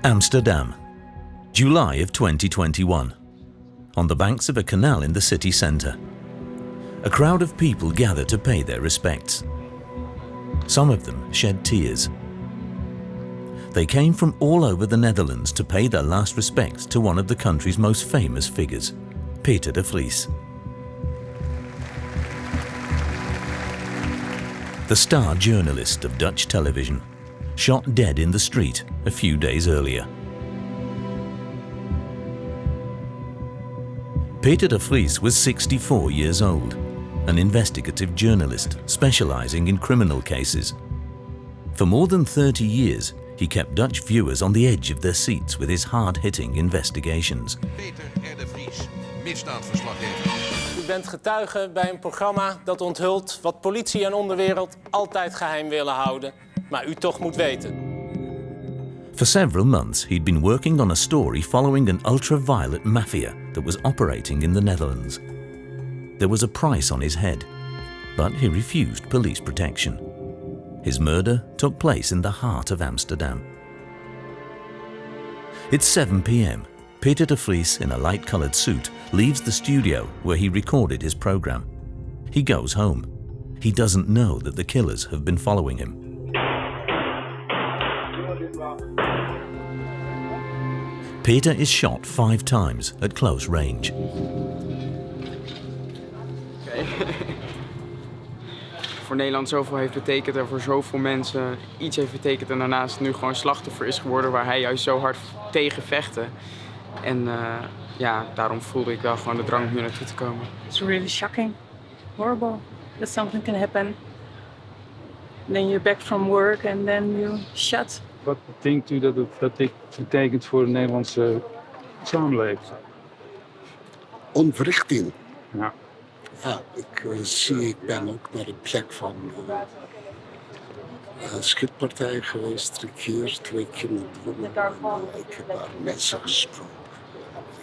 Amsterdam, July of 2021. On the banks of a canal in the city centre, a crowd of people gather to pay their respects. Some of them shed tears. They came from all over the Netherlands to pay their last respects to one of the country's most famous figures, Peter de Vries. The star journalist of Dutch television, shot dead in the street a few days earlier. Peter de Vries was 64 years old, an investigative journalist specializing in criminal cases. For more than 30 years, he kept Dutch viewers on the edge of their seats with his hard-hitting investigations. Peter de Vries, misdaadverslaggever. U bent getuige bij een programma dat onthult wat politie en onderwereld altijd geheim willen houden, maar u toch moet weten. For several months, he'd been working on a story following an ultra-violent mafia that was operating in the Netherlands. There was a price on his head, but he refused police protection. His murder took place in the heart of Amsterdam. It's 7 p.m. Peter de Vries, in a light-coloured suit, leaves the studio where he recorded his program. He goes home. He doesn't know that the killers have been following him. Peter is shot 5 times at close range. Voor Nederland zoveel heeft betekend en voor zoveel mensen iets heeft betekend en daarnaast nu gewoon slachtoffer is geworden waar hij juist zo hard tegen vechtte. En ja, daarom voelde ik wel gewoon de drang om hier naartoe te komen. It's really shocking, horrible that something can happen. Then you're back from work and then you shut. Wat denkt u dat dit betekent voor de Nederlandse samenleving? Ontwrichting. Ja. Ja, ik ben ook naar de plek van schietpartij geweest, 3 keer, 2 keer met bomen. Ik heb daar mensen gesproken.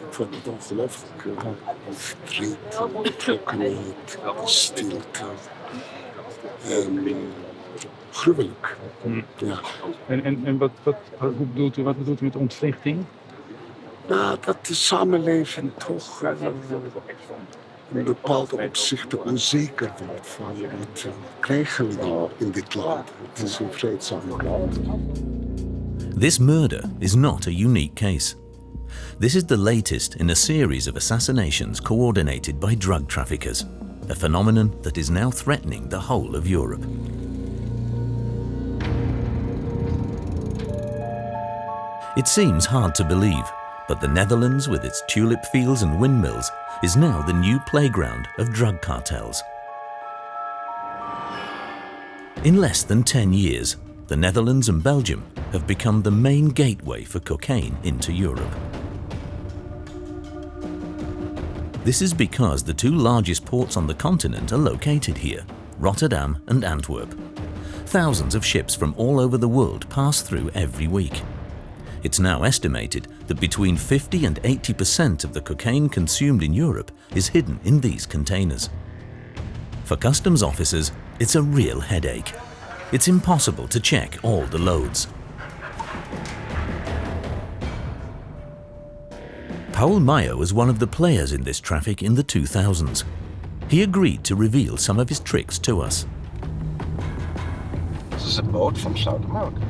Ik vond het ongelooflijk verdriet, betrokkenheid, stilte. Gruwelijk. Ja. En wat bedoelt u met ontwrichting? Nou, dat de samenleving toch in bepaalde opzichten onzeker wordt van wat krijgen we nou in dit land. Het is een vreedzaam land. This murder is not a unique case. This is the latest in a series of assassinations coordinated by drug traffickers, a phenomenon that is now threatening the whole of Europe. It seems hard to believe, but the Netherlands, with its tulip fields and windmills, is now the new playground of drug cartels. In less than 10 years, the Netherlands and Belgium have become the main gateway for cocaine into Europe. This is because the 2 largest ports on the continent are located here, Rotterdam and Antwerp. Thousands of ships from all over the world pass through every week. It's now estimated that between 50 and 80% of the cocaine consumed in Europe is hidden in these containers. For customs officers, it's a real headache. It's impossible to check all the loads. Paul Meyer was one of the players in this traffic in the 2000s. He agreed to reveal some of his tricks to us. This is a boat from South America.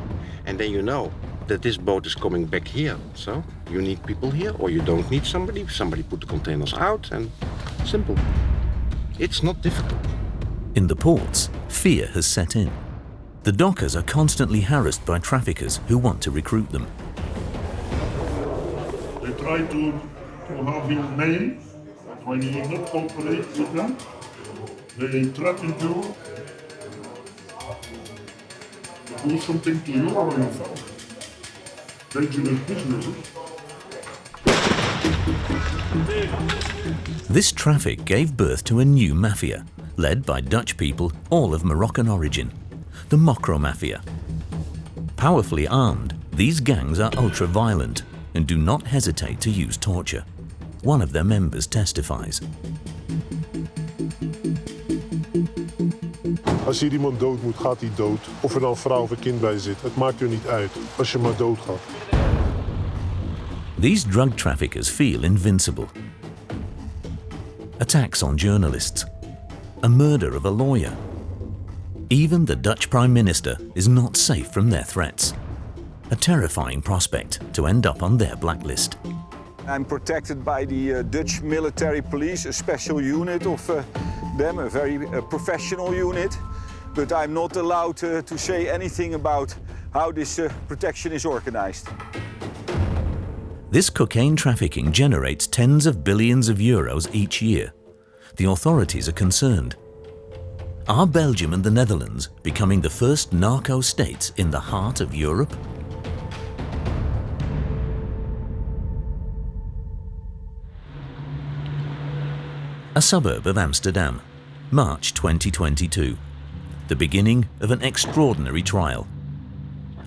And then you know that this boat is coming back here. So you need people here or you don't need somebody. Somebody put the containers out and simple. It's not difficult. In the ports, fear has set in. The dockers are constantly harassed by traffickers who want to recruit them. They try to have his name, but when you not cooperate with them, they threaten you, do something to you or yourself. Dangerous business. This traffic gave birth to a new mafia, led by Dutch people all of Moroccan origin, the Mocro Mafia. Powerfully armed, these gangs are ultra-violent and do not hesitate to use torture. One of their members testifies. Als hier iemand dood moet, gaat hij dood. Of er dan vrouw of een kind bij zit, het maakt er niet uit. Als je maar doodgaat. These drug traffickers feel invincible. Attacks on journalists, a murder of a lawyer. Even the Dutch Prime Minister is not safe from their threats. A terrifying prospect to end up on their blacklist. I'm protected by the Dutch military police, a special unit of them, a very professional unit. But I'm not allowed to say anything about how this protection is organized. This cocaine trafficking generates tens of billions of euros each year. The authorities are concerned. Are Belgium and the Netherlands becoming the first narco states in the heart of Europe? A suburb of Amsterdam, March 2022. The beginning of an extraordinary trial.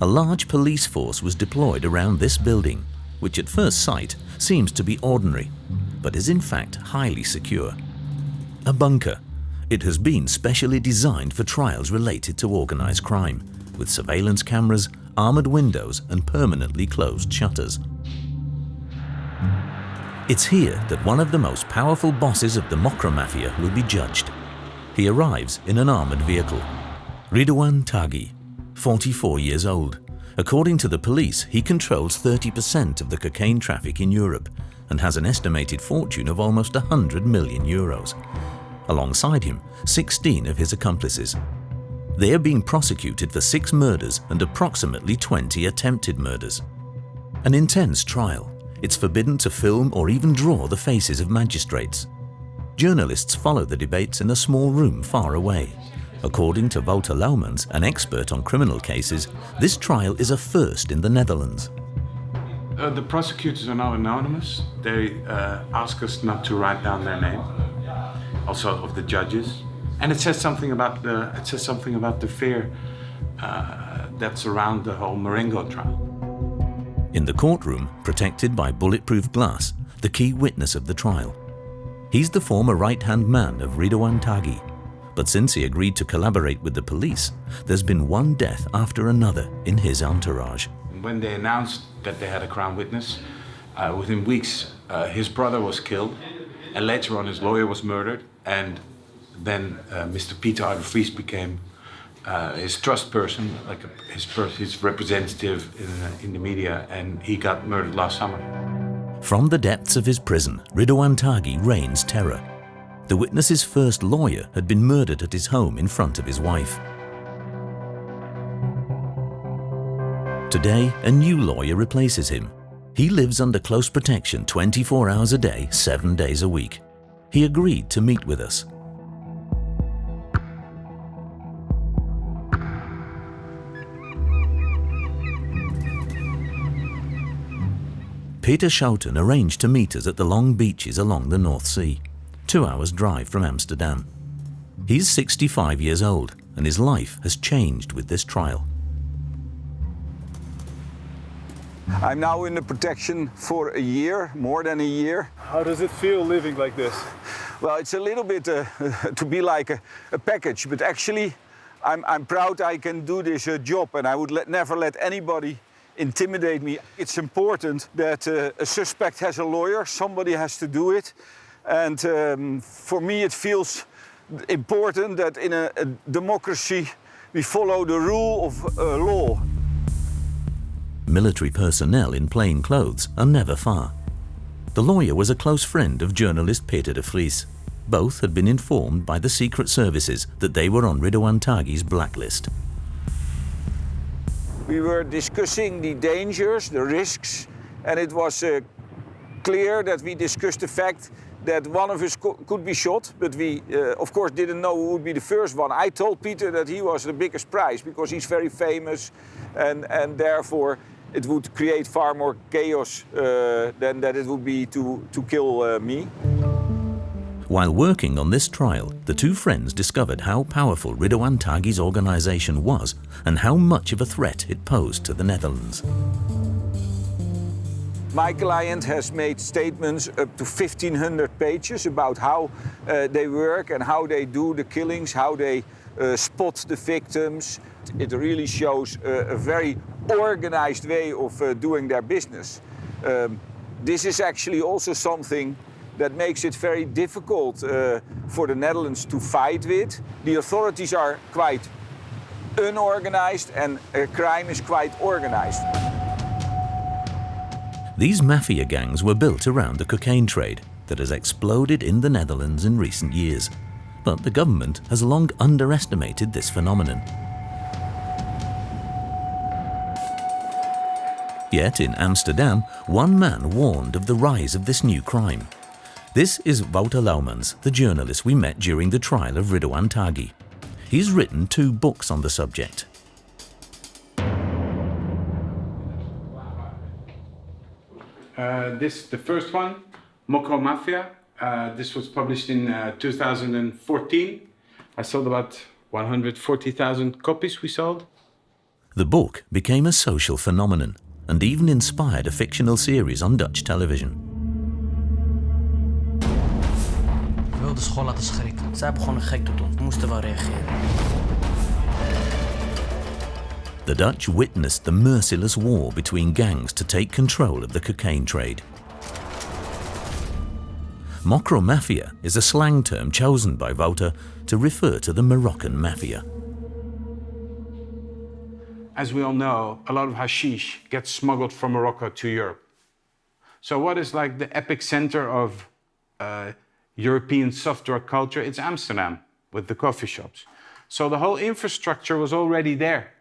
A large police force was deployed around this building, which at first sight seems to be ordinary, but is in fact highly secure. A bunker. It has been specially designed for trials related to organized crime, with surveillance cameras, armored windows and permanently closed shutters. It's here that one of the most powerful bosses of the Mocro Mafia will be judged. He arrives in an armored vehicle. Ridouan Taghi, 44 years old. According to the police, he controls 30% of the cocaine traffic in Europe and has an estimated fortune of almost 100 million euros. Alongside him, 16 of his accomplices. They are being prosecuted for 6 murders and approximately 20 attempted murders. An intense trial. It's forbidden to film or even draw the faces of magistrates. Journalists follow the debates in a small room far away. According to Wouter Laumans, an expert on criminal cases, this trial is a first in the Netherlands. The prosecutors are now anonymous. They ask us not to write down their name, also of the judges, and it says something about the fear that's around the whole Marengo trial. In the courtroom, protected by bulletproof glass, the key witness of the trial. He's the former right-hand man of Ridouan Taghi. But since he agreed to collaborate with the police, there's been one death after another in his entourage. When they announced that they had a crown witness, within weeks his brother was killed, and later on his lawyer was murdered, and then Mr. Peter de Vries became his trust person, like his representative in the media, and he got murdered last summer. From the depths of his prison, Ridouan Taghi rains terror. The witness's first lawyer had been murdered at his home in front of his wife. Today, a new lawyer replaces him. He lives under close protection 24 hours a day, 7 days a week. He agreed to meet with us. Peter Schouten arranged to meet us at the long beaches along the North Sea, 2 hours drive from Amsterdam. He's 65 years old and his life has changed with this trial. I'm now in the protection for a year, more than a year. How does it feel living like this? Well, it's a little bit to be like a package, but actually I'm proud I can do this job, and I would never let anybody intimidate me. It's important that a suspect has a lawyer, somebody has to do it. And for me it feels important that in a democracy we follow the rule of law. Military personnel in plain clothes are never far. The lawyer was a close friend of journalist Peter de Vries. Both had been informed by the secret services that they were on Ridouan Taghi's blacklist. We were discussing the dangers, the risks, and it was clear that we discussed the fact that one of us could be shot, but we, of course, didn't know who would be the first one. I told Peter that he was the biggest prize because he's very famous, and therefore it would create far more chaos than that it would be to kill me. While working on this trial, the two friends discovered how powerful Ridouan Taghi's organization was and how much of a threat it posed to the Netherlands. My client has made statements up to 1,500 pages about how they work and how they do the killings, how they spot the victims. It really shows a very organized way of doing their business. This is actually also something that makes it very difficult for the Netherlands to fight with. The authorities are quite unorganized and crime is quite organized. These mafia gangs were built around the cocaine trade that has exploded in the Netherlands in recent years. But the government has long underestimated this phenomenon. Yet in Amsterdam, one man warned of the rise of this new crime. This is Wouter Laumans, the journalist we met during the trial of Ridouan Taghi. He's written 2 books on the subject. The first one, Mocro Mafia. This was published in 2014. I sold about 140,000 copies we sold. The book became a social phenomenon and even inspired a fictional series on Dutch television. We wilden de school laten schrikken. Zij begonnen gek te doen. We moesten wel reageren. The Dutch witnessed the merciless war between gangs to take control of the cocaine trade. Mocro Mafia is a slang term chosen by Wouter to refer to the Moroccan mafia. As we all know, a lot of hashish gets smuggled from Morocco to Europe. So what is like the epicenter of European soft drug culture? It's Amsterdam with the coffee shops. So the whole infrastructure was already there.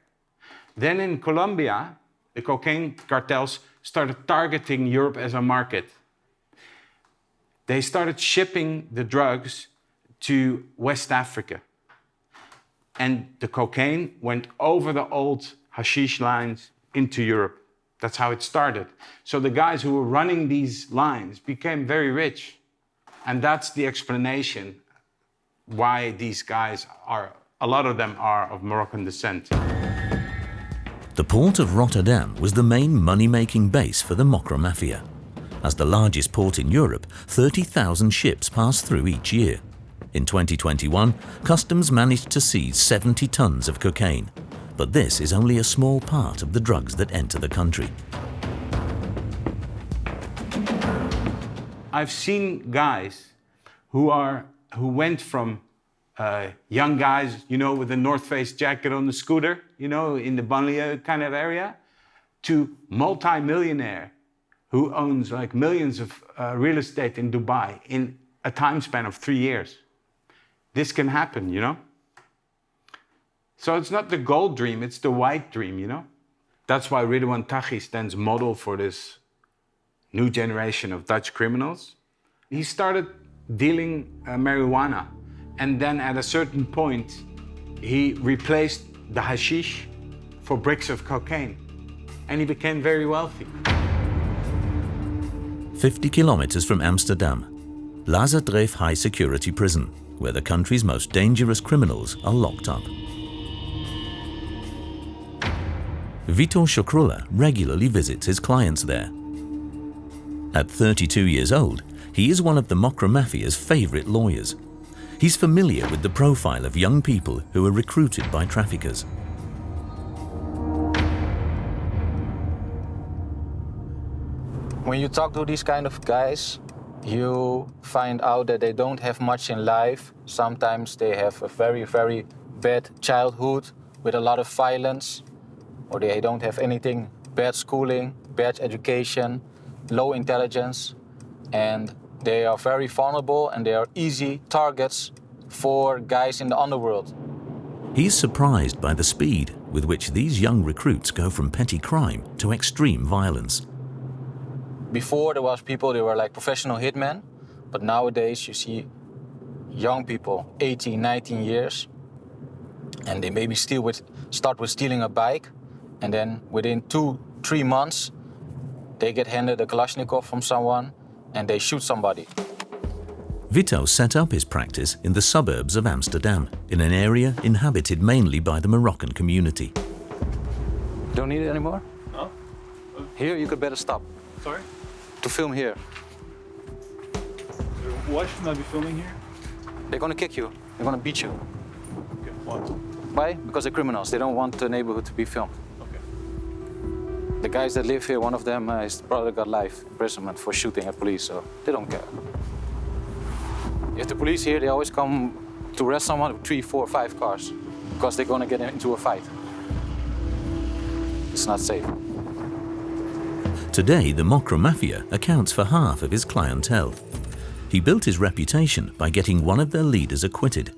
Then in Colombia, the cocaine cartels started targeting Europe as a market. They started shipping the drugs to West Africa. And the cocaine went over the old hashish lines into Europe. That's how it started. So the guys who were running these lines became very rich. And that's the explanation why these guys are, a lot of them are of Moroccan descent. The port of Rotterdam was the main money-making base for the Mocro Mafia. As the largest port in Europe, 30,000 ships pass through each year. In 2021, customs managed to seize 70 tons of cocaine. But this is only a small part of the drugs that enter the country. I've seen guys who went from young guys, you know, with a North Face jacket on the scooter, you know, in the banlieue kind of area, to multi-millionaire who owns like millions of real estate in Dubai in a time span of 3 years. This can happen, you know? So it's not the gold dream, it's the white dream, you know? That's why Ridouan Taghi stands model for this new generation of Dutch criminals. He started dealing marijuana, and then at a certain point, he replaced the hashish for bricks of cocaine, and he became very wealthy. 50 kilometers from Amsterdam, Lazardreef High Security Prison, where the country's most dangerous criminals are locked up. Vito Shokrula regularly visits his clients there. At 32 years old, he is one of the Mocro Mafia's favorite lawyers. He's familiar with the profile of young people who are recruited by traffickers. When you talk to these kind of guys, you find out that they don't have much in life. Sometimes they have a very, very bad childhood with a lot of violence, or they don't have anything, bad schooling, bad education, low intelligence, and they are very vulnerable and they are easy targets for guys in the underworld. He's surprised by the speed with which these young recruits go from petty crime to extreme violence. Before there was people, they were like professional hitmen, but nowadays you see young people, 18, 19 years, and they maybe start with stealing a bike, and then within 2-3 months, they get handed a Kalashnikov from someone and they shoot somebody. Vito set up his practice in the suburbs of Amsterdam, in an area inhabited mainly by the Moroccan community. Don't need it anymore? No. Here, you could better stop. Sorry? To film here. Why should I be filming here? They're gonna kick you. They're gonna beat you. Okay, what? Why? Because they're criminals. They don't want the neighborhood to be filmed. Okay. The guys that live here, one of them, his brother got life imprisonment for shooting at police, so they don't care. If the police here, they always come to arrest someone with 3, 4, 5 cars because they're gonna get into a fight. It's not safe. Today, the Mocro Mafia accounts for half of his clientele. He built his reputation by getting one of their leaders acquitted.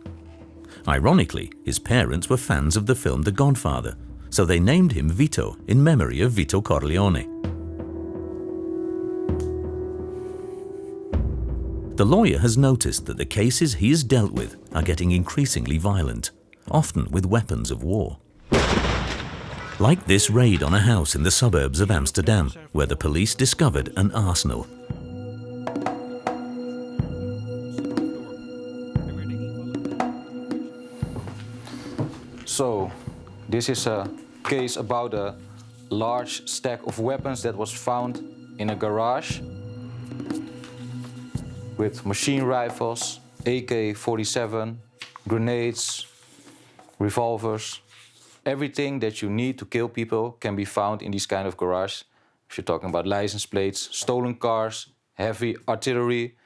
Ironically, his parents were fans of the film The Godfather, so they named him Vito in memory of Vito Corleone. The lawyer has noticed that the cases he has dealt with are getting increasingly violent, often with weapons of war. Like this raid on a house in the suburbs of Amsterdam, where the police discovered an arsenal. So, this is a case about a large stack of weapons that was found in a garage with machine rifles, AK-47, grenades, revolvers. Everything that you need to kill people can be found in these kind of garage. If you're talking about license plates, stolen cars, heavy artillery,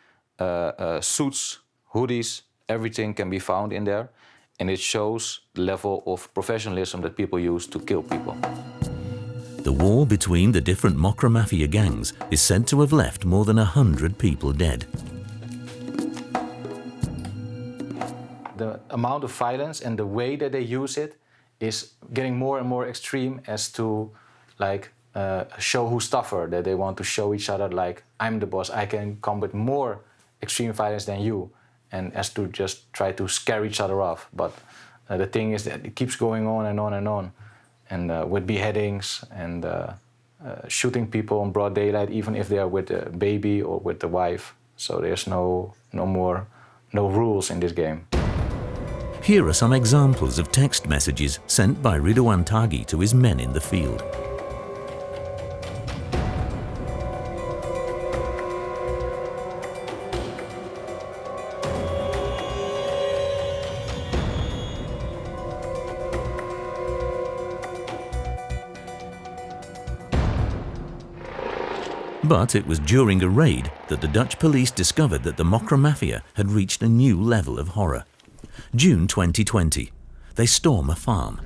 suits, hoodies, everything can be found in there. And it shows the level of professionalism that people use to kill people. The war between the different Mocro Mafia gangs is said to have left more than 100 people dead. The amount of violence and the way that they use it is getting more and more extreme as to show who's tougher, that they want to show each other like, I'm the boss, I can come with more extreme violence than you, and as to just try to scare each other off. But the thing is that it keeps going on and on and on, and with beheadings and shooting people in broad daylight, even if they are with a baby or with the wife. So there's no rules in this game. Here are some examples of text messages sent by Ridouan Taghi to his men in the field. But it was during a raid that the Dutch police discovered that the Mocro Mafia had reached a new level of horror. June 2020, they storm a farm.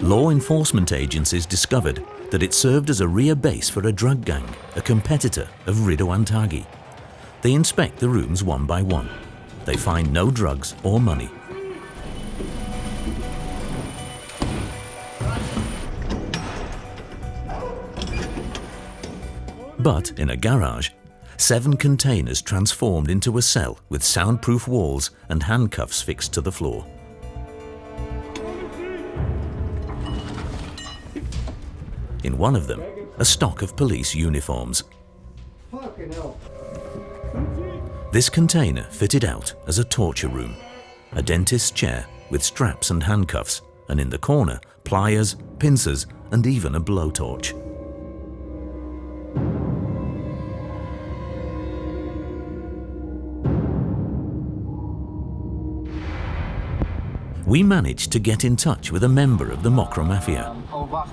Law enforcement agencies discovered that it served as a rear base for a drug gang, a competitor of Ridouan Taghi. They inspect the rooms one by one. They find no drugs or money. But in a garage, 7 containers transformed into a cell with soundproof walls and handcuffs fixed to the floor. In one of them, a stock of police uniforms. This container fitted out as a torture room, a dentist's chair with straps and handcuffs, and in the corner, pliers, pincers, and even a blowtorch. We managed to get in touch with a member of the Mocro Mafia. Oh, wacht.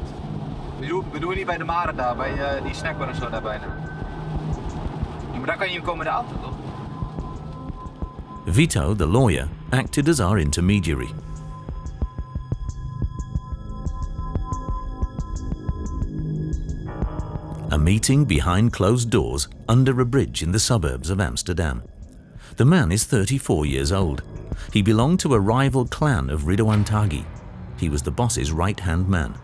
We doen niet bij de Maren daar, bij die snackbar en zo daar bijna. Ja, maar daar kan je komen met de auto, toch? Vito, the lawyer, acted as our intermediary. A meeting behind closed doors under a bridge in the suburbs of Amsterdam. The man is 34 years old. He belonged to a rival clan of Ridouan Taghi. He was the boss's right-hand man.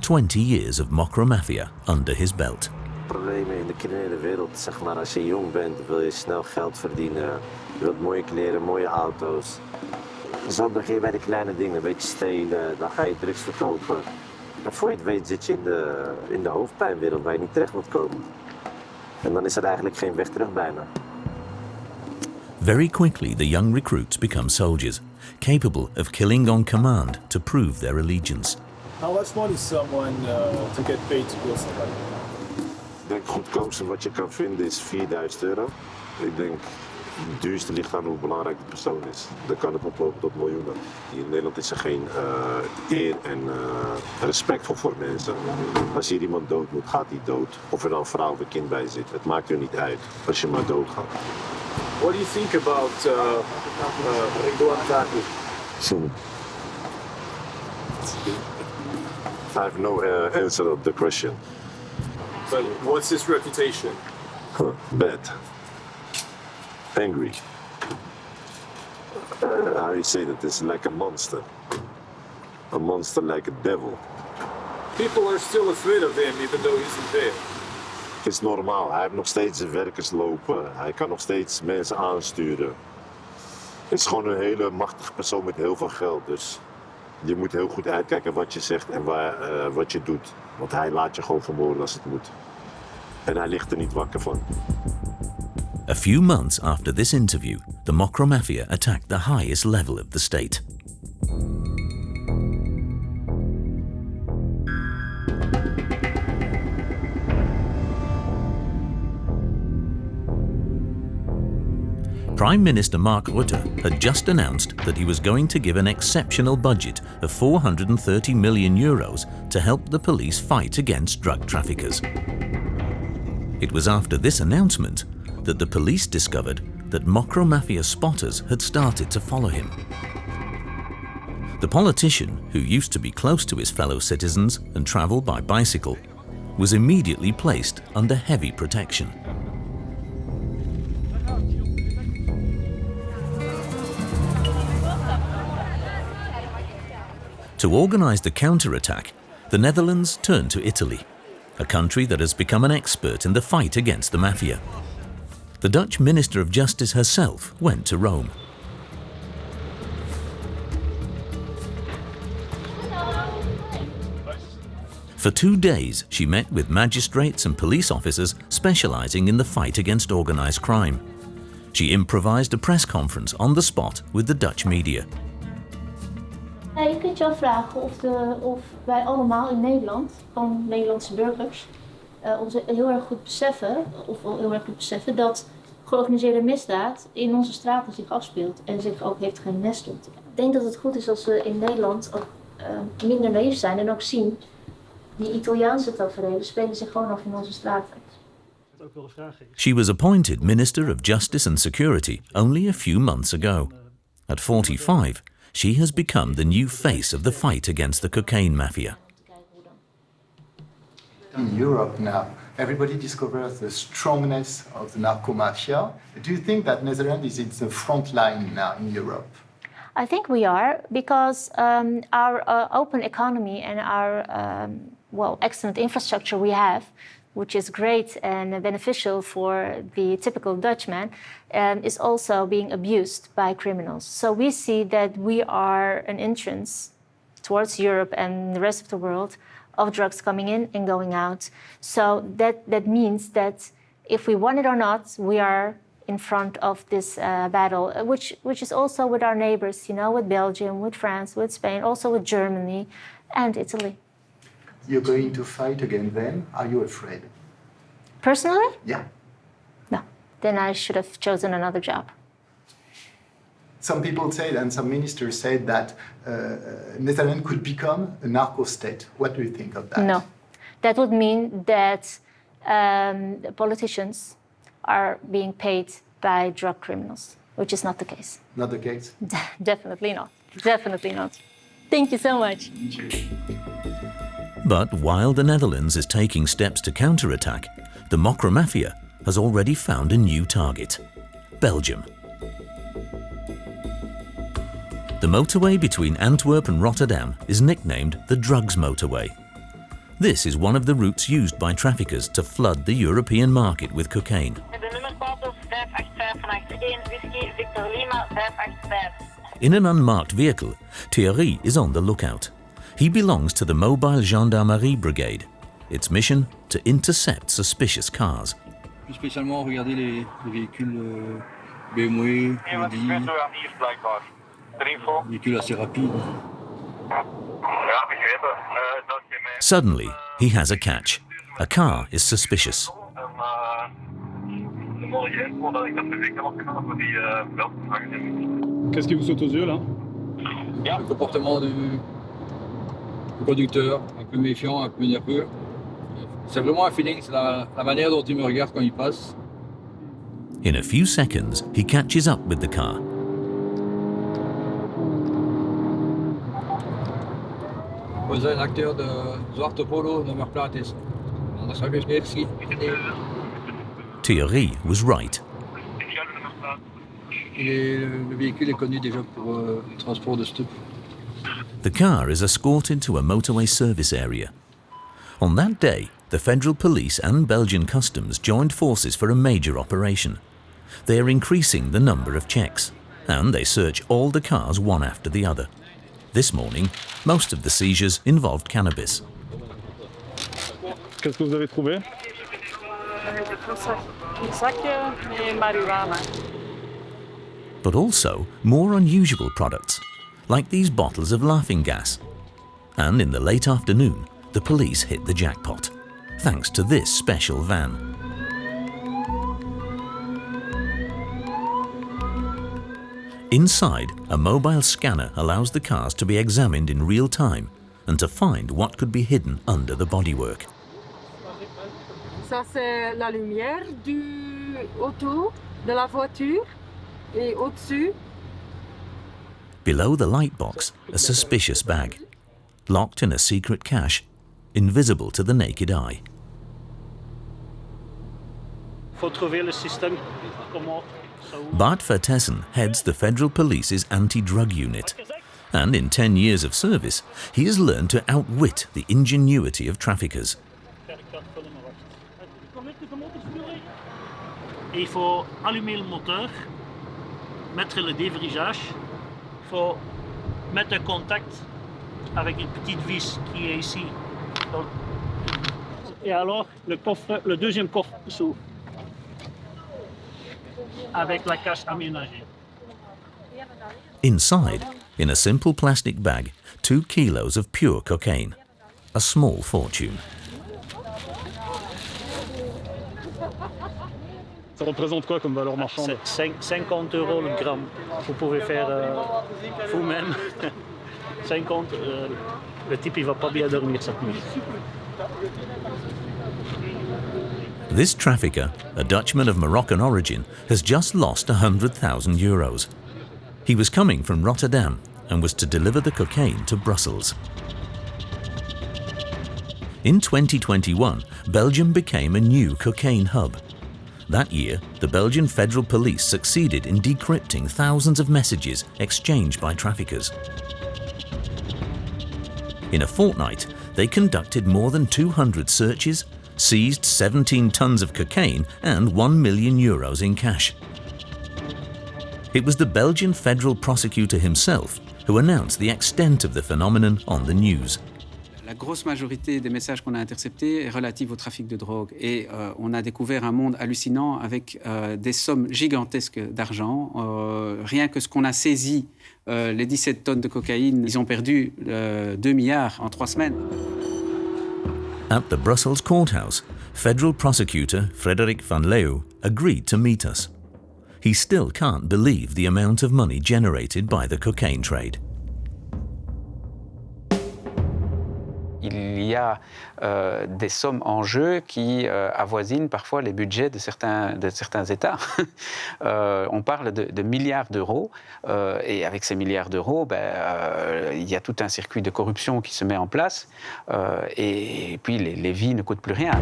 20 years of Mocro Mafia under his belt. Problemen in de criminele wereld, zeg maar, als je jong bent, wil je snel geld verdienen. Je wilt mooie kleren, mooie auto's. Zo begin je bij de kleine dingen, een beetje stelen, dan ga je drugs verkopen. En voor je het weet zit je in de hoofdpijnwereld waar je niet terecht wilt komen. En dan is er eigenlijk geen weg terug bijna. Very quickly, the young recruits become soldiers, capable of killing on command to prove their allegiance. How much money is someone to get paid to kill somebody? Ik denk het goedkoopste wat je kan vinden is €4.000. Ik denk Het duurste ligt aan hoe belangrijk de persoon is. Dan kan het oplopen tot miljoenen. Hier in Nederland is er geen eer en respect voor mensen. Als hier iemand dood moet, gaat hij dood. Of er dan een vrouw of een kind bij zit. Het maakt er niet uit als je maar doodgaat. What do you think about Ridwan Taghi? I have no answer to the question. But what's his reputation? Bad. Angry. How you say that? It's like a monster. A monster like a devil. People are still afraid of him even though he's in jail. Het is normaal. Hij heeft nog steeds zijn werkers lopen. Hij kan nog steeds mensen aansturen. Het is gewoon een hele machtige persoon met heel veel geld. Dus je moet heel goed uitkijken wat je zegt en wat je doet. Want hij laat je gewoon vermoorden als het moet. En hij ligt er niet wakker van. A few months after this interview, the Mocro Mafia attacked the highest level of the state. Prime Minister Mark Rutte had just announced that he was going to give an exceptional budget of €430 million to help the police fight against drug traffickers. It was after this announcement that the police discovered that Mocro Mafia spotters had started to follow him. The politician, who used to be close to his fellow citizens and travel by bicycle, was immediately placed under heavy protection. To organize the counterattack, the Netherlands turned to Italy, a country that has become an expert in the fight against the mafia. The Dutch Minister of Justice herself went to Rome. For 2 days, she met with magistrates and police officers specializing in the fight against organized crime. She improvised a press conference on the spot with the Dutch media. Je kunt je afvragen of wij allemaal in Nederland, van Nederlandse burgers, ons heel erg goed beseffen dat georganiseerde misdaad in onze straten zich afspeelt en zich ook heeft genesteld. Ik denk dat het goed is als we in Nederland ook minder naïef zijn en ook zien, die Italiaanse taferelen spelen zich gewoon af in onze straten. She was appointed Minister of Justice and Security only a few months ago. At 45, she has become the new face of the fight against the cocaine mafia. In Europe now, everybody discovers the strongness of the Narco Mafia. Do you think that Netherlands is in the front line now in Europe? I think we are, because our open economy and our excellent infrastructure we have, which is great and beneficial for the typical Dutchman, is also being abused by criminals. So we see that we are an entrance towards Europe and the rest of the world of drugs coming in and going out. So that means that if we want it or not, we are in front of this battle, which is also with our neighbors, with Belgium, with France, with Spain, also with Germany and Italy. You're going to fight against them. Are you afraid? Personally? Yeah. No. Then I should have chosen another job. Some people said, and some ministers said, that Netherlands could become a narco state. What do you think of that? No. That would mean that politicians are being paid by drug criminals, which is not the case. Not the case? Definitely not. Definitely not. Thank you so much. But while the Netherlands is taking steps to counterattack, the Mocro Mafia has already found a new target: Belgium. The motorway between Antwerp and Rotterdam is nicknamed the Drugs Motorway. This is one of the routes used by traffickers to flood the European market with cocaine. In an unmarked vehicle, Thierry is on the lookout. He belongs to the Mobile Gendarmerie Brigade. Its mission, to intercept suspicious cars. Plus spécialement regarder les véhicules BMW, Audi, véhicules assez rapides. Suddenly, he has a catch. A car is suspicious. Qu'est-ce qui vous saute aux yeux là? Le comportement du conducteur, un peu méfiant, un peu nerveux. C'est vraiment un feeling, c'est la manière dont il me regarde quand il passe. In a few seconds, he catches up with the car. Vous êtes un acteur de Zwarte Polo, nummer plaat is. Anders zou ik het niet zien. Thierry was right. Le véhicule est connu déjà pour le transport de stupes. The car is escorted to a motorway service area. On that day, the federal police and Belgian customs joined forces for a major operation. They are increasing the number of checks, and they search all the cars one after the other. This morning, most of the seizures involved cannabis. Qu'est-ce que vous avez trouvé? Et marijuana. But also more unusual products, like these bottles of laughing gas. And in the late afternoon, the police hit the jackpot, thanks to this special van. Inside, a mobile scanner allows the cars to be examined in real time and to find what could be hidden under the bodywork. Ça, c'est la lumière autour de la voiture et au-dessus. Below the light box, a suspicious bag, locked in a secret cache, invisible to the naked eye. Faut trouver le système comment. Bart Vertessen heads the Federal Police's anti-drug unit, and in 10 years of service, he has learned to outwit the ingenuity of traffickers. Il faut allumer le moteur, mettre le dévrisage, il faut mettre un contact avec une petite vis qui est ici. Et alors, le deuxième coffre s'ouvre avec la cache aménagée. Inside, in a simple plastic bag, 2 kilos of pure cocaine, a small fortune. Ça représente quoi comme valeur marchande? 50 € le gramme. Vous pouvez faire vous-même. 50, le type il va pas bien dormir cette nuit. This trafficker, a Dutchman of Moroccan origin, has just lost €100,000. He was coming from Rotterdam and was to deliver the cocaine to Brussels. In 2021, Belgium became a new cocaine hub. That year, the Belgian Federal Police succeeded in decrypting thousands of messages exchanged by traffickers. In a fortnight, they conducted more than 200 searches, seized 17 tons of cocaine and €1 million in cash. It was the Belgian federal prosecutor himself who announced the extent of the phenomenon on the news. La grosse majorité des messages qu'on a interceptés est relative au trafic de drogue. Et on a découvert un monde hallucinant avec des sommes gigantesques d'argent. Rien que ce qu'on a saisi, les 17 tonnes de cocaïne, ils ont perdu 2 milliards en 3 semaines. At the Brussels courthouse, federal prosecutor Frederik van Leeuw agreed to meet us. He still can't believe the amount of money generated by the cocaine trade. Il y a des sommes en jeu qui avoisinent parfois les budgets de certains États. On parle de milliards d'euros et avec ces milliards d'euros, il y a tout un circuit de corruption qui se met en place et puis les vies ne coûtent plus rien.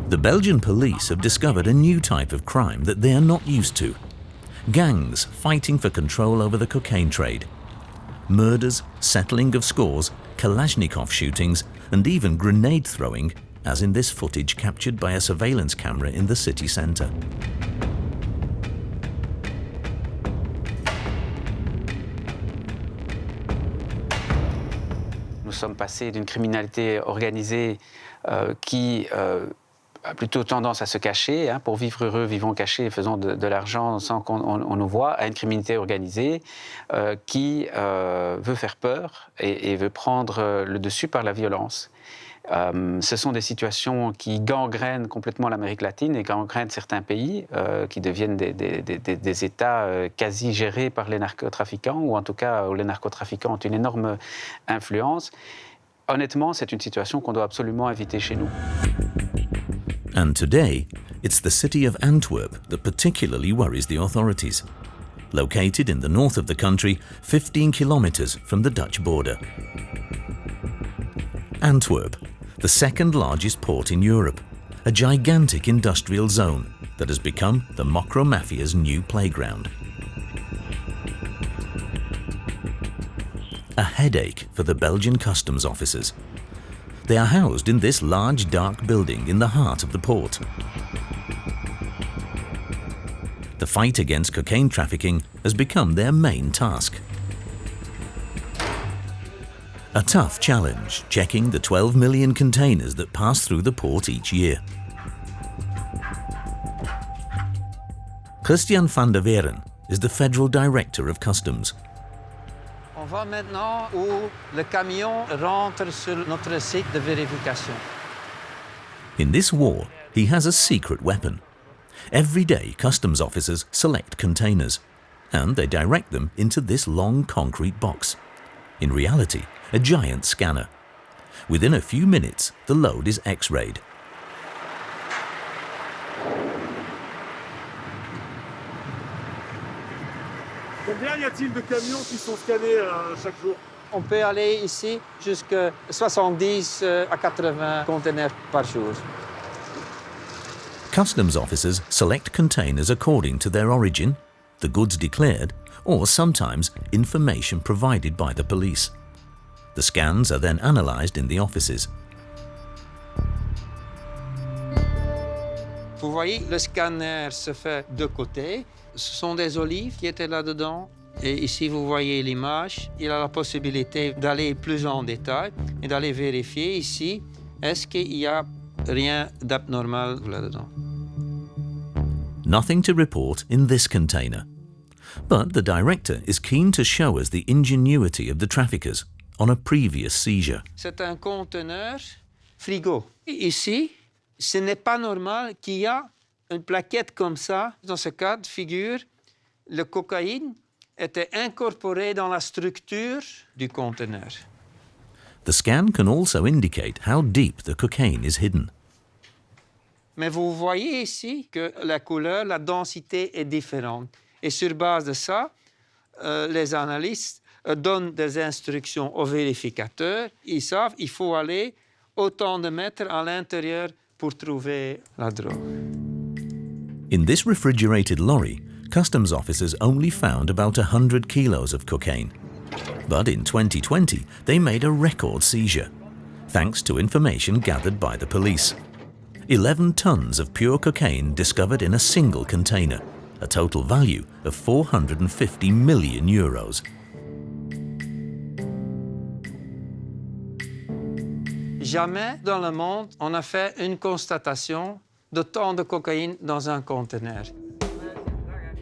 The Belgian police have discovered a new type of crime that they are not used to. Gangs fighting for control over the cocaine trade. Murders, settling of scores, Kalashnikov shootings, and even grenade throwing, as in this footage captured by a surveillance camera in the city centre. Nous sommes passés d'une criminalité organisée qui a plutôt tendance à se cacher, pour vivre heureux, vivons cachés, faisons de l'argent sans qu'on nous voie, à une criminalité organisée qui veut faire peur et veut prendre le dessus par la violence. Ce sont des situations qui gangrènent complètement l'Amérique latine et gangrènent certains pays, qui deviennent des États quasi gérés par les narcotrafiquants, ou en tout cas où les narcotrafiquants ont une énorme influence. Honnêtement, c'est une situation qu'on doit absolument éviter chez nous. And today, it's the city of Antwerp that particularly worries the authorities. Located in the north of the country, 15 kilometers from the Dutch border. Antwerp, the second largest port in Europe, a gigantic industrial zone that has become the Mocro Mafia's new playground. A headache for the Belgian customs officers. They are housed in this large dark building in the heart of the port. The fight against cocaine trafficking has become their main task. A tough challenge, checking the 12 million containers that pass through the port each year. Christian van der Veren is the Federal Director of Customs. On va maintenant où le camion rentre sur notre site de vérification. In this war, he has a secret weapon. Every day, customs officers select containers, and they direct them into this long concrete box. In reality, a giant scanner. Within a few minutes, the load is X-rayed. Combien y a-t-il de camions qui sont scannés chaque jour? On peut aller ici jusqu'à 70 à 80 conteneurs par jour. Customs officers select containers according to their origin, the goods declared, or sometimes information provided by the police. The scans are then analysed in the offices. Vous voyez, le scanner se fait de côté. Ce sont des olives qui étaient là-dedans. Et ici, vous voyez l'image. Il a la possibilité d'aller plus en détail et d'aller vérifier ici, est-ce qu'il y a rien d'abnormal là-dedans. Nothing to report in this container. But the director is keen to show us the ingenuity of the traffickers on a previous seizure. C'est un conteneur frigo. Et ici, ce n'est pas normal qu'il y ait une plaquette comme ça. Dans ce cas de figure, le cocaïne était incorporé dans la structure du conteneur. The scan can also indicate how deep the cocaine is hidden. Mais vous voyez ici que la couleur, la densité est différente. Et sur base de ça, les analystes donnent des instructions aux vérificateurs. Ils savent qu'il faut aller autant de mètres à l'intérieur pour trouver la drogue. In this refrigerated lorry, customs officers only found about 100 kilos of cocaine. But in 2020, they made a record seizure, thanks to information gathered by the police. 11 tons of pure cocaine discovered in a single container, a total value of 450 million euros. Jamais dans le monde, on a fait une constatation de tant de cocaïne dans un conteneur.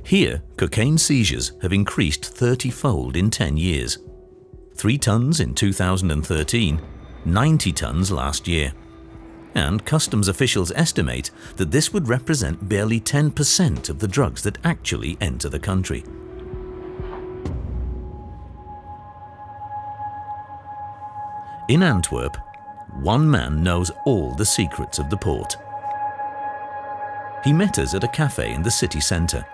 Here, cocaine seizures have increased 30-fold in 10 years. 3 tons in 2013, 90 tons last year. And customs officials estimate that this would represent barely 10% of the drugs that actually enter the country. In Antwerp, one man knows all the secrets of the port. He met us at a cafe in the city centre.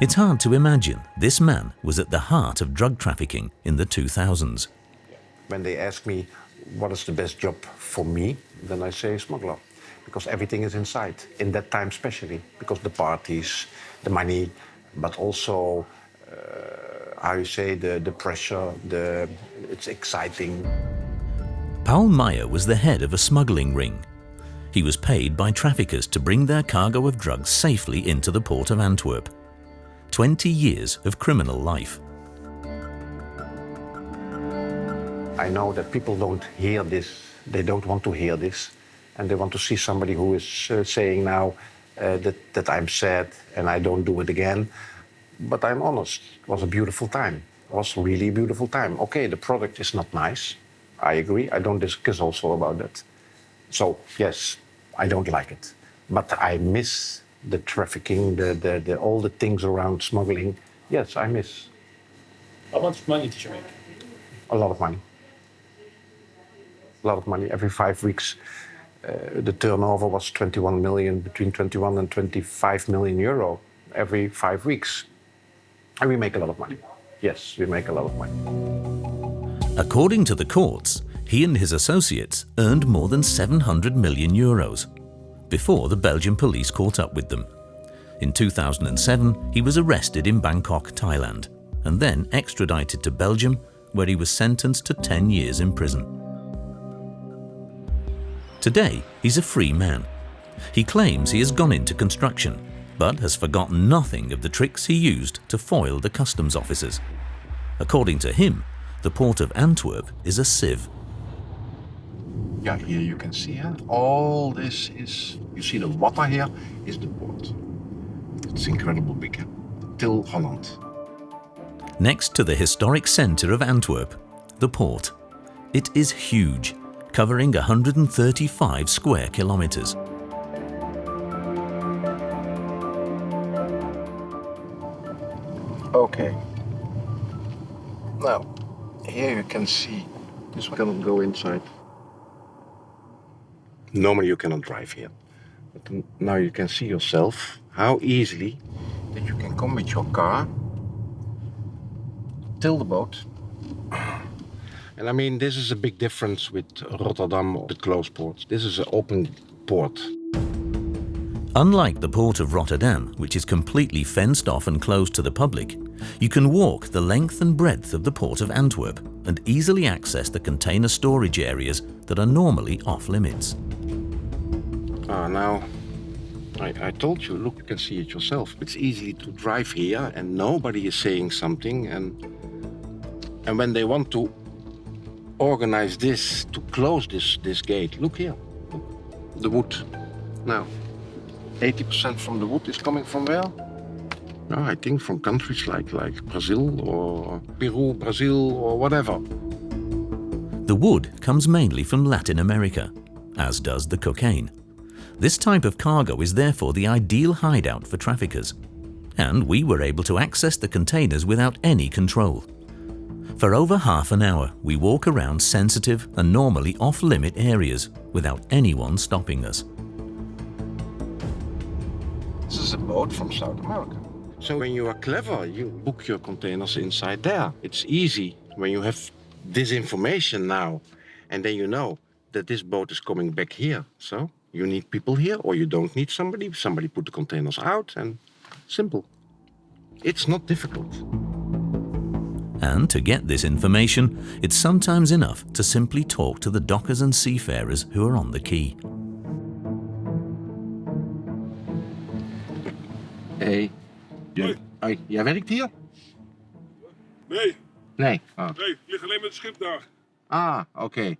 It's hard to imagine this man was at the heart of drug trafficking in the 2000s. When they ask me what is the best job for me, then I say smuggler, because everything is inside, in that time especially, because the parties, the money, but also, how you say, the pressure, it's exciting. Paul Meyer was the head of a smuggling ring. He was paid by traffickers to bring their cargo of drugs safely into the port of Antwerp. 20 years of criminal life. I know that people don't hear this, they don't want to hear this, and they want to see somebody who is saying now that I'm sad and I don't do it again. But I'm honest, it was a beautiful time. It was really a beautiful time. Okay, the product is not nice, I agree, I don't discuss also about that. So yes, I don't like it, but I miss the trafficking, all the things around smuggling. Yes, I miss. How much money did you make? A lot of money. A lot of money. Every 5 weeks, the turnover was 21 million, between 21 and 25 million euro every 5 weeks. And we make a lot of money. Yes, we make a lot of money. According to the courts, he and his associates earned more than 700 million euros before the Belgian police caught up with them. In 2007, he was arrested in Bangkok, Thailand, and then extradited to Belgium, where he was sentenced to 10 years in prison. Today, he's a free man. He claims he has gone into construction, but has forgotten nothing of the tricks he used to foil the customs officers. According to him, the port of Antwerp is a sieve. Yeah, here you can see, all this is, you see the water here is the port. It's incredible big, till Holland. Next to the historic centre of Antwerp, the port. It is huge, covering 135 square kilometres. Okay. Now, here you can see, this one cannot go inside. Normally you cannot drive here. But now you can see yourself how easily that you can come with your car till the boat. And I mean, this is a big difference with Rotterdam, the closed ports. This is an open port. Unlike the port of Rotterdam, which is completely fenced off and closed to the public, you can walk the length and breadth of the port of Antwerp and easily access the container storage areas that are normally off limits. Now, I told you, look, you can see it yourself. It's easy to drive here and nobody is saying something. And when they want to organize this, to close this gate, look here, the wood. Now, 80% from the wood is coming from where? No, I think from countries like Brazil or Peru, Brazil or whatever. The wood comes mainly from Latin America, as does the cocaine. This type of cargo is therefore the ideal hideout for traffickers. And we were able to access the containers without any control. For over half an hour, we walk around sensitive and normally off-limit areas without anyone stopping us. This is a boat from South America. So when you are clever, you book your containers inside there. It's easy when you have this information now, and then you know that this boat is coming back here. So you need people here, or you don't need somebody. Somebody put the containers out, and simple. It's not difficult. And to get this information, it's sometimes enough to simply talk to the dockers and seafarers who are on the quay. Hey. Hoi, jij werkt hier? Nee. Nee. Nee, ik lig alleen met het schip daar. Oké.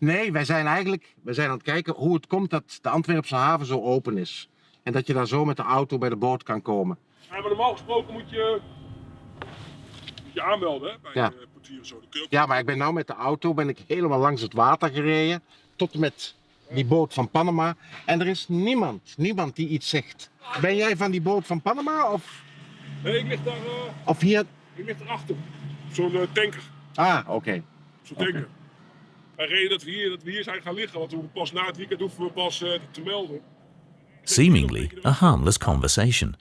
Nee, wij zijn aan het kijken hoe het komt dat de Antwerpse haven zo open is. En dat je daar zo met de auto bij de boot kan komen. Ja, maar normaal gesproken moet je aanmelden, hè, bij de portier of zo. Ja, maar ik ben nou met de auto helemaal langs het water gereden. Tot met die boot van Panama. En er is niemand die iets zegt. Ben jij van die boot van Panama of? Nee, ik lig daar. Of hier? Ik lig erachter. Zo'n tanker. Oké. Zo'n tanker. Wij reden dat we hier zijn gaan liggen, want we pas na het weekend hoeven we pas te melden. Seemingly a harmless conversation,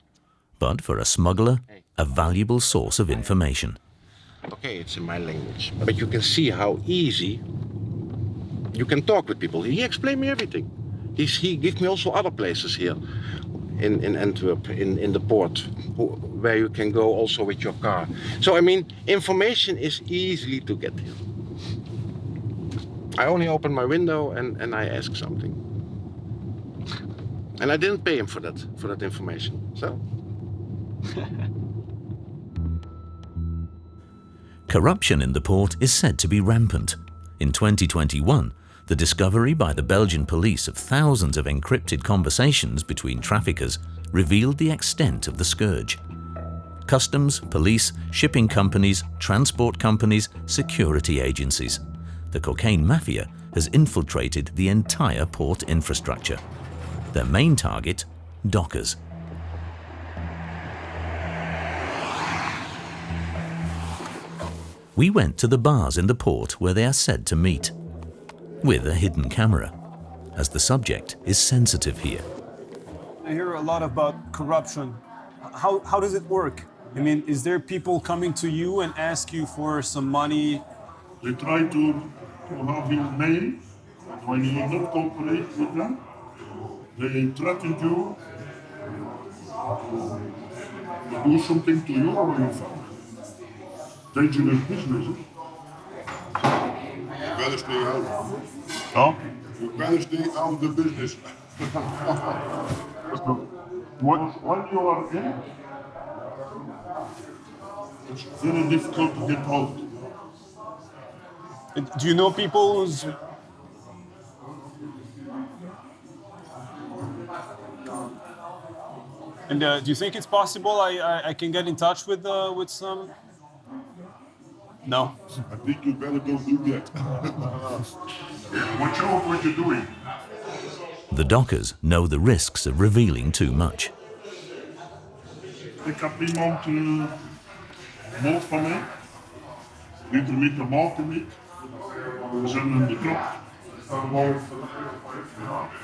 but for a smuggler, a valuable source of information. Okay, it's in my language. But you can see how easy you can talk with people. He explained me everything. He gave me also other places here in Antwerp, in the port, where you can go also with your car. So, I mean, information is easily to get here. I only open my window and I ask something. And I didn't pay him for that information, so. Corruption in the port is said to be rampant. In 2021, the discovery by the Belgian police of thousands of encrypted conversations between traffickers revealed the extent of the scourge. Customs, police, shipping companies, transport companies, security agencies. The cocaine mafia has infiltrated the entire port infrastructure. Their main target, dockers. We went to the bars in the port where they are said to meet, with a hidden camera, as the subject is sensitive here. I hear a lot about corruption. How does it work? I mean, is there people coming to you and ask you for some money? They try to have your name, but when you not cooperate with them, they threaten you to do something to you or your family. Dangerous business. You better stay out. Huh? You better stay out of the business. When you are in, it's very difficult to get out. Do you know people who's... And do you think it's possible I can get in touch with some? No. I think you better don't do that. Watch out what you're doing. The dockers know the risks of revealing too much. Ik heb iemand moord van mij. Niet met de maten niet. We zijn hem betrapt.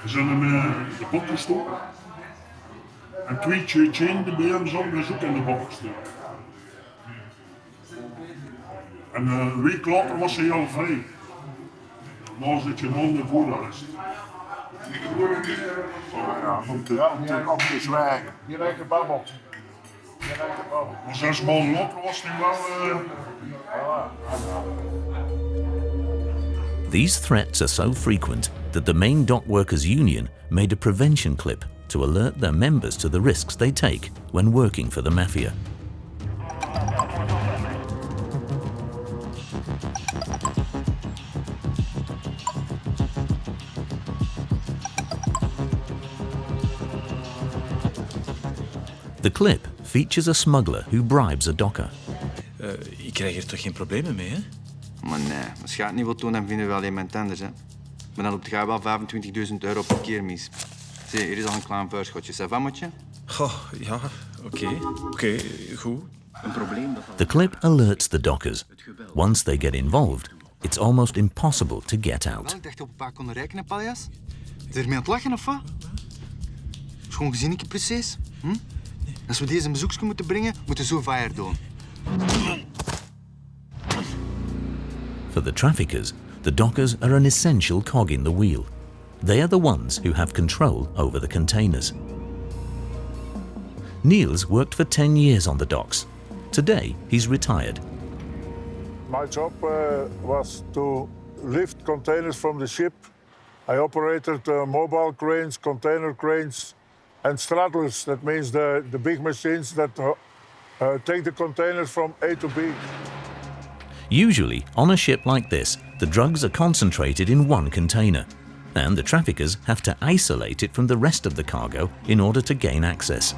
We zijn hem de bok gestoken. En 2 chain bij hem zonder zoek in de bok gestoken. En een week later was hij al vrij. Normaal zit je man in voorarrest. Om te zwijgen. Je lijkt een babbel. Maar 6 maanden later was hij wel... These threats are so frequent that the main dock workers union made a prevention clip to alert their members to the risks they take when working for the mafia. The clip features a smuggler who bribes a docker. Ik krijg er toch geen problemen mee, hè? Maar nee, als je het niet wilt doen, dan vinden we wel iemand anders, hè. Maar dan loopt je wel 25.000 euro per keer mis. Zie, hier is al een klein voorschotje. Ça va, motje? Goh, ja, oké, goed. Een probleem dat... The clip alerts the dockers. Once they get involved, it's almost impossible to get out. Ik dacht op een paar konden rekenen, paljas. Is er mee aan het lachen, of wat? Schoon gezinnetje precies. Hm? Als we deze een bezoekje moeten brengen, moeten we zo fire doen. For the traffickers, the dockers are an essential cog in the wheel. They are the ones who have control over the containers. Niels worked for 10 years on the docks. Today, he's retired. My job was to lift containers from the ship. I operated mobile cranes, container cranes, and straddlers. That means the big machines that take the containers from A to B. Usually, on a ship like this, the drugs are concentrated in one container, and the traffickers have to isolate it from the rest of the cargo in order to gain access.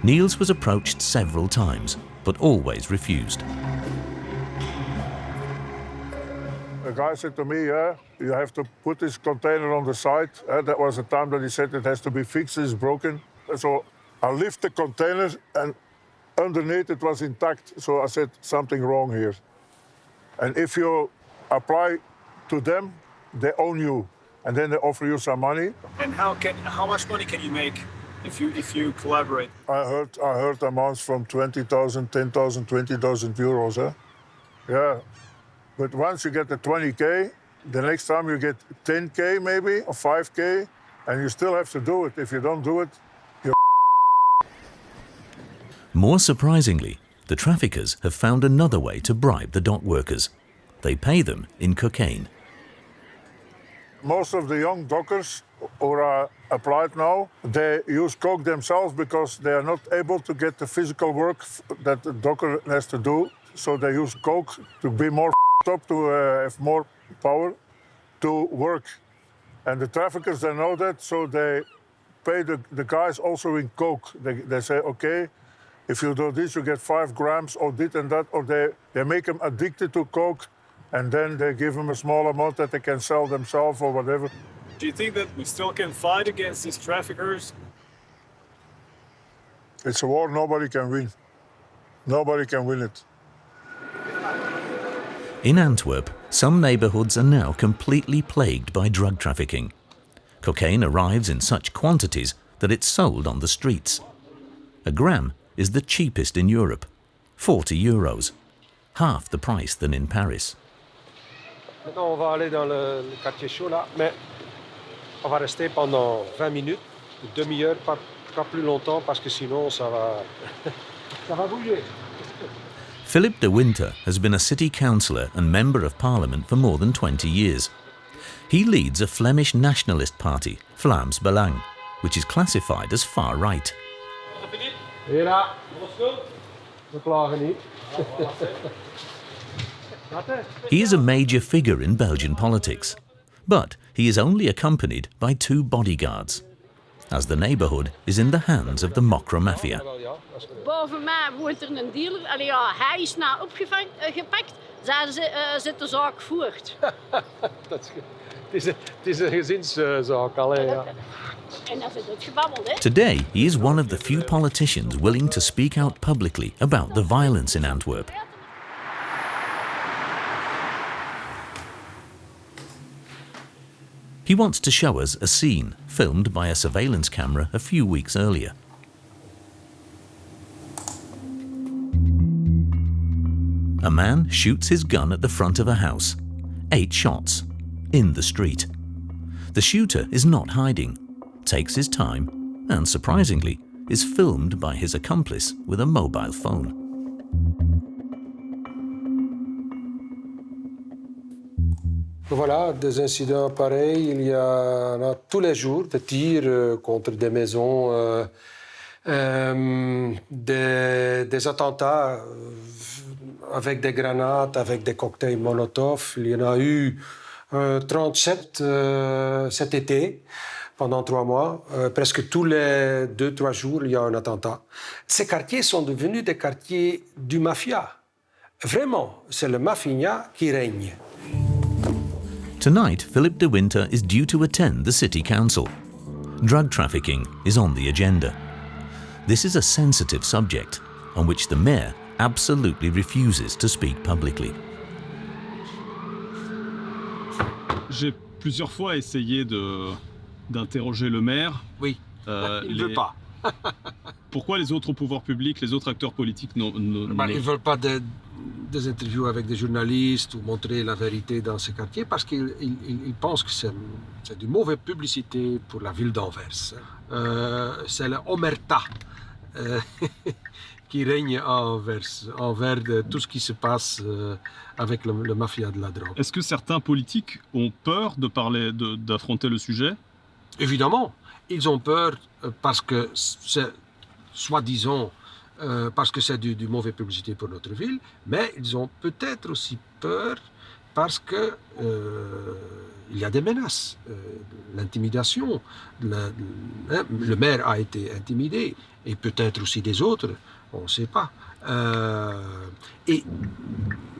Niels was approached several times, but always refused. The guy said to me, you have to put this container on the side. That was the time that he said it has to be fixed, it's broken. So I lift the container and underneath it was intact. So I said, something wrong here. And if you apply to them, they own you. And then they offer you some money. And how much money can you make if you collaborate? I heard amounts from 20,000, 10,000, 20,000 euros. Yeah. But once you get the 20K, the next time you get 10K maybe, or 5K, and you still have to do it. If you don't do it, you're... More surprisingly, the traffickers have found another way to bribe the dock workers. They pay them in cocaine. Most of the young dockers who are applied now, they use coke themselves because they are not able to get the physical work that the docker has to do. So they use coke to be more up, to have more power to work. And the traffickers, they know that, so they pay the guys also in coke. They say, okay, if you do this, you get 5 grams or this and that, or they make them addicted to coke and then they give them a small amount that they can sell themselves or whatever. Do you think that we still can fight against these traffickers? It's a war nobody can win. Nobody can win it. In Antwerp, some neighbourhoods are now completely plagued by drug trafficking. Cocaine arrives in such quantities that it's sold on the streets. A gram is the cheapest in Europe, €40, half the price than in Paris. Maintenant, on va aller dans le quartier chaud là, mais on va rester pendant 20 minutes, une demi-heure, pas plus longtemps, parce que sinon ça va bouger. Philip de Winter has been a city councillor and member of parliament for more than 20 years. He leads a Flemish nationalist party, Vlaams Belang, which is classified as far right. Ja, we klagen niet. He is a major figure in Belgian politics, but he is only accompanied by 2 bodyguards, as the neighbourhood is in the hands of the Mocro Mafia. Boven mij woont er een dealer. Allee, ja, hij is nou opgepakt. Zij zit de zaak voort. Het is een gezinszaak. Allee, ja. En dat is het gebabbeld, hè? Today, he is one of the few politicians willing to speak out publicly about the violence in Antwerp. He wants to show us a scene filmed by a surveillance camera a few weeks earlier. A man shoots his gun at the front of a house. 8 shots. In the street. The shooter is not hiding, takes his time, and surprisingly, is filmed by his accomplice with a mobile phone. Voilà, des incidents pareils, il y en a tous les jours, des tirs contre des maisons, des attentats avec des grenades, avec des cocktails Molotov. Il y en a eu 37 cet été, pendant 3 mois. Presque tous les 2-3 jours, il y a un attentat. Ces quartiers sont devenus des quartiers du mafia. Vraiment, c'est le mafia qui règne. Tonight, Philip de Winter is due to attend the city council. Drug trafficking is on the agenda. This is a sensitive subject on which the mayor absolutely refuses to speak publicly. J'ai plusieurs fois essayé d'interroger le maire. Oui, il ne veut pas. Pourquoi les autres pouvoirs publics, les autres acteurs politiques Ils ne veulent pas des interviews avec des journalistes ou montrer la vérité dans ces quartiers parce qu'ils pensent que c'est une mauvaise publicité pour la ville d'Anvers. C'est l'omerta qui règne à Anvers, envers tout ce qui se passe avec le mafia de la drogue. Est-ce que certains politiques ont peur d'affronter le sujet? Évidemment, ils ont peur parce que c'est, soi-disant, parce que c'est du mauvais publicité pour notre ville, mais ils ont peut-être aussi peur parce que il y a des menaces, l'intimidation. Le maire a été intimidé et peut-être aussi des autres, on ne sait pas. Et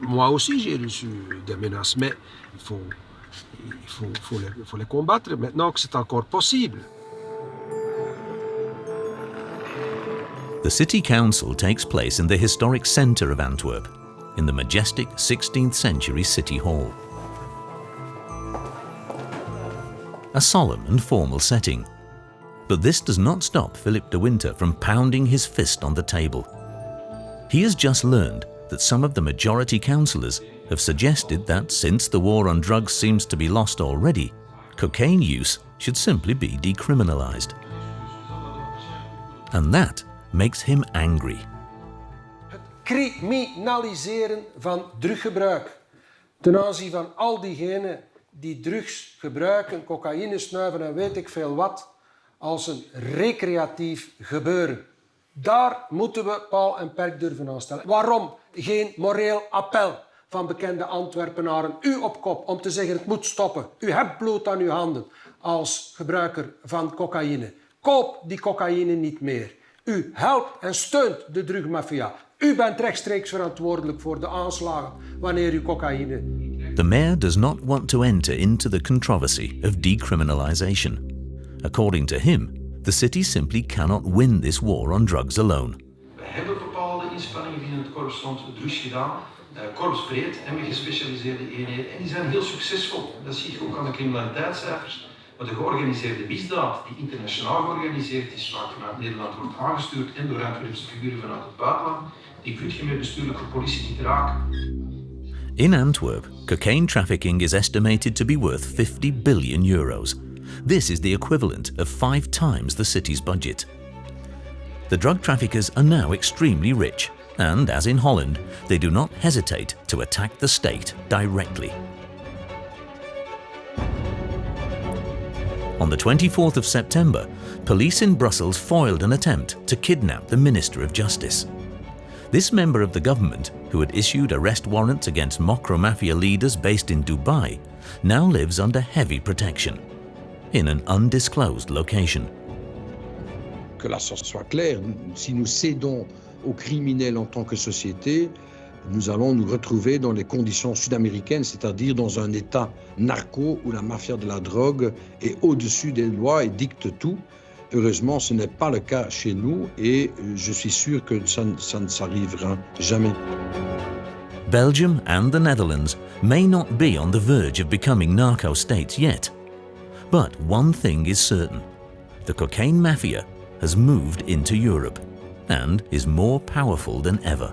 moi aussi j'ai reçu des menaces, mais il faut les combattre maintenant que c'est encore possible. The city council takes place in the historic centre of Antwerp, in the majestic 16th century city hall. A solemn and formal setting. But this does not stop Philip de Winter from pounding his fist on the table. He has just learned that some of the majority councillors have suggested that since the war on drugs seems to be lost already, cocaine use should simply be decriminalised. And that makes him angry. Het criminaliseren van druggebruik ten aanzien van al diegenen die drugs gebruiken, cocaïne snuiven en weet ik veel wat, als een recreatief gebeuren. Daar moeten we paal en perk durven aanstellen. Waarom geen moreel appel van bekende Antwerpenaren, u op kop, om te zeggen het moet stoppen. U hebt bloed aan uw handen als gebruiker van cocaïne. Koop die cocaïne niet meer. U helpt en steunt de drugmafia. U bent rechtstreeks verantwoordelijk voor de aanslagen wanneer u cocaïne the mayor does not want to enter into the controversy of decriminalization. According to him, the city simply cannot win this war on drugs alone. We hebben bepaalde inspanningen binnen het korps rond drugs gedaan, korpsbreed en met gespecialiseerde eenheden. En die zijn heel succesvol. Dat zie je ook aan de criminaliteitscijfers. Maar de georganiseerde misdaad, die internationaal georganiseerd is, vaak vanuit Nederland wordt aangestuurd en door Antwerpse figuren vanuit het buitenland, die kun je met bestuurlijke politie niet raken. In Antwerp, cocaine trafficking is estimated to be worth 50 billion euros. This is the equivalent of 5 times the city's budget. The drug traffickers are now extremely rich, and as in Holland, they do not hesitate to attack the state directly. On the 24th of September, police in Brussels foiled an attempt to kidnap the Minister of Justice. This member of the government, who had issued arrest warrants against Mocro Mafia leaders based in Dubai, now lives under heavy protection, in an undisclosed location. Que la chose soit claire, si nous cédons aux criminels en tant que société, nous allons nous retrouver dans les conditions sud-américaines, c'est-à-dire dans un État narco où la mafia de la drogue est au-dessus des lois et dicte tout. Heureusement, ce n'est pas le cas chez nous et je suis sûr que ça ne s'arrivera jamais. Belgium and the Netherlands may not be on the verge of becoming narco states yet. But one thing is certain. The cocaine mafia has moved into Europe and is more powerful than ever.